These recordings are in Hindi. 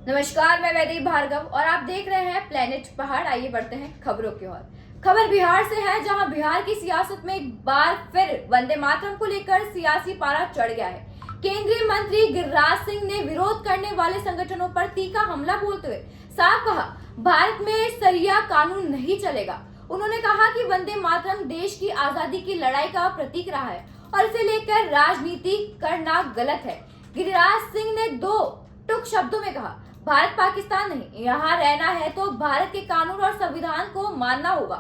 नमस्कार, मैं वैदेही भार्गव और आप देख रहे हैं प्लेनेट पहाड़। आइए बढ़ते हैं खबरों की ओर। खबर बिहार से है, जहां बिहार की सियासत में एक बार फिर वंदे मातरम को लेकर सियासी पारा चढ़ गया है। केंद्रीय मंत्री गिरिराज सिंह ने विरोध करने वाले संगठनों पर तीखा हमला बोलते हुए साफ कहा, भारत में शरिया कानून नहीं चलेगा। उन्होंने कहा कि वंदे मातरम देश की आजादी की लड़ाई का प्रतीक रहा है और इसे लेकर राजनीति करना गलत है। गिरिराज सिंह ने दो टुक शब्दों में कहा, भारत पाकिस्तान नहीं, यहाँ रहना है तो भारत के कानून और संविधान को मानना होगा।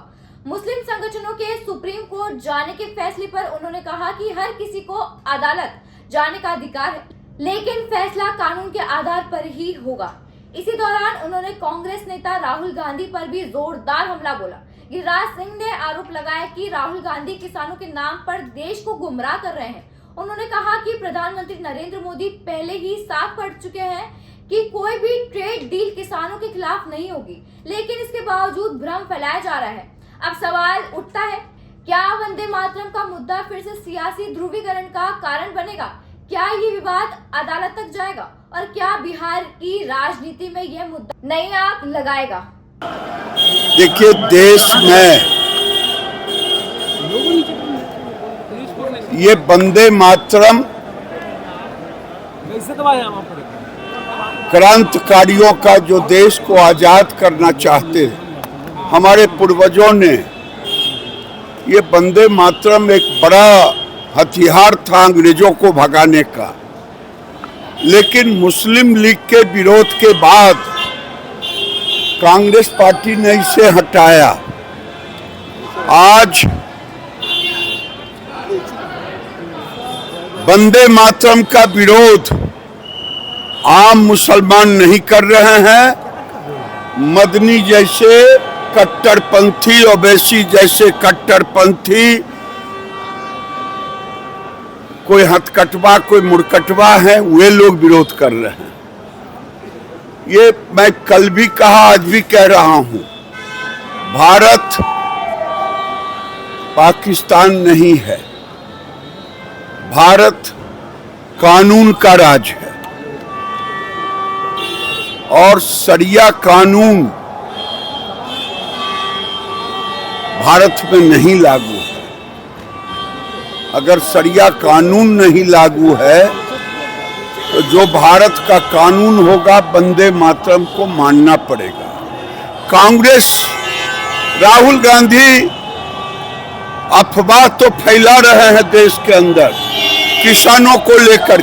मुस्लिम संगठनों के सुप्रीम कोर्ट जाने के फैसले पर उन्होंने कहा कि हर किसी को अदालत जाने का अधिकार है, लेकिन फैसला कानून के आधार पर ही होगा। इसी दौरान उन्होंने कांग्रेस नेता राहुल गांधी पर भी जोरदार हमला बोला। गिरिराज सिंह ने आरोप लगाया कि राहुल गांधी किसानों के नाम पर देश को गुमराह कर रहे हैं। उन्होंने कहा कि प्रधानमंत्री नरेंद्र मोदी पहले ही साफ कर चुके हैं कि कोई भी ट्रेड डील किसानों के खिलाफ नहीं होगी, लेकिन इसके बावजूद भ्रम फैलाया जा रहा है। अब सवाल उठता है, क्या वंदे मातरम का मुद्दा फिर से सियासी ध्रुवीकरण का कारण बनेगा? क्या ये विवाद अदालत तक जाएगा और क्या बिहार की राजनीति में यह मुद्दा नई आग लगाएगा? देखिए, देश में ये वंदे मातरम क्रांतिकारियों का जो देश को आजाद करना चाहते हैं, हमारे पूर्वजों ने ये वंदे मातरम एक बड़ा हथियार था अंग्रेजों को भगाने का। लेकिन मुस्लिम लीग के विरोध के बाद कांग्रेस पार्टी ने इसे हटाया। आज वंदे मातरम का विरोध आम मुसलमान नहीं कर रहे हैं। मदनी जैसे कट्टरपंथी, ओवैसी जैसे कट्टरपंथी, कोई हथकटवा कोई मुड़कटवा है, वे लोग विरोध कर रहे हैं। ये मैं कल भी कहा, आज भी कह रहा हूं, भारत पाकिस्तान नहीं है। भारत कानून का राज है और शरिया कानून भारत में नहीं लागू है। अगर शरिया कानून नहीं लागू है तो जो भारत का कानून होगा, वंदे मातरम को मानना पड़ेगा। कांग्रेस, राहुल गांधी अफवाह तो फैला रहे हैं देश के अंदर किसानों को लेकर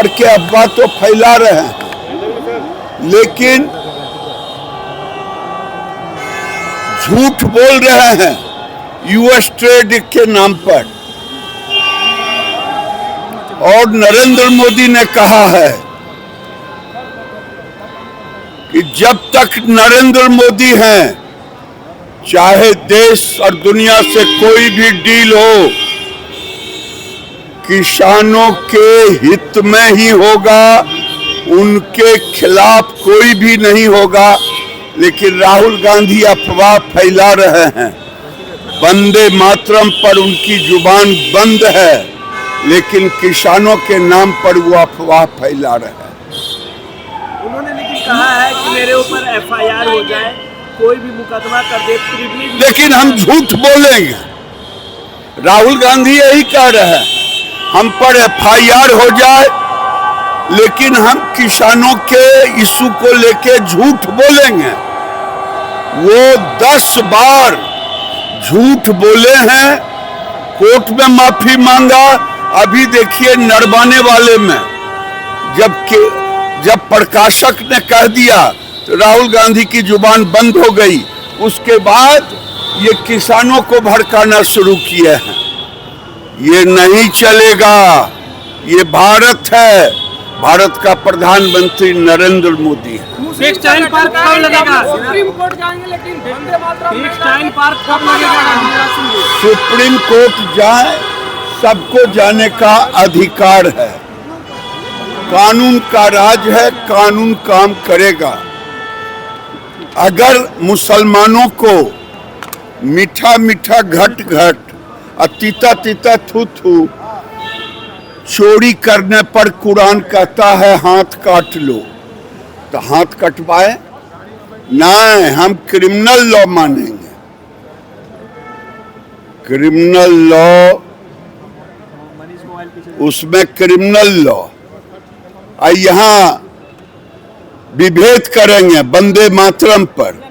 के, अफवाह तो फैला रहे हैं, लेकिन झूठ बोल रहे हैं यूएस ट्रेड के नाम पर। और नरेंद्र मोदी ने कहा है कि जब तक नरेंद्र मोदी हैं, चाहे देश और दुनिया से कोई भी डील हो, किसानों के हित में ही होगा, उनके खिलाफ कोई भी नहीं होगा। लेकिन राहुल गांधी अफवाह फैला रहे हैं। वंदे मातरम पर उनकी जुबान बंद है, लेकिन किसानों के नाम पर वो अफवाह फैला रहे हैं। उन्होंने लेकिन कहा है कि मेरे ऊपर एफआईआर हो जाए, कोई भी मुकदमा कर दे, लेकिन हम झूठ बोलेंगे। राहुल गांधी यही कह रहे हैं, हम पर एफआईआर हो जाए, लेकिन हम किसानों के इशू को लेके झूठ बोलेंगे। वो 10 बार झूठ बोले हैं, कोर्ट में माफी मांगा। अभी देखिए नरवाने वाले में जब प्रकाशक ने कह दिया तो राहुल गांधी की जुबान बंद हो गई। उसके बाद ये किसानों को भड़काना शुरू किए हैं। ये नहीं चलेगा। ये भारत है, भारत का प्रधानमंत्री नरेंद्र मोदी है। टेक्सटाइल पार्क कब लगेगा? सुप्रीम कोर्ट जाएंगे, लेकिन वंदे मातरम टेक्सटाइल पार्क कब लगेगा? सुप्रीम कोर्ट जाए, सबको जाने का अधिकार है। कानून का राज है, कानून काम करेगा। अगर मुसलमानों को मीठा मीठा घट घट और तीता तीता थू थू चोरी करने पर कुरान कहता है हाथ काट लो, तो हाथ कटवाए? नहीं, हम क्रिमिनल लॉ मानेंगे। क्रिमिनल लॉ, उसमें क्रिमिनल लॉ। यहाँ विभेद करेंगे वंदे मातरम पर,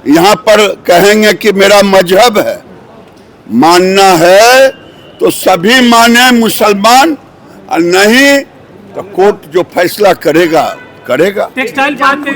यहाँ पर कहेंगे कि मेरा मजहब है। मानना है तो सभी माने मुसलमान, और नहीं तो कोर्ट जो फैसला करेगा करेगा। Textile park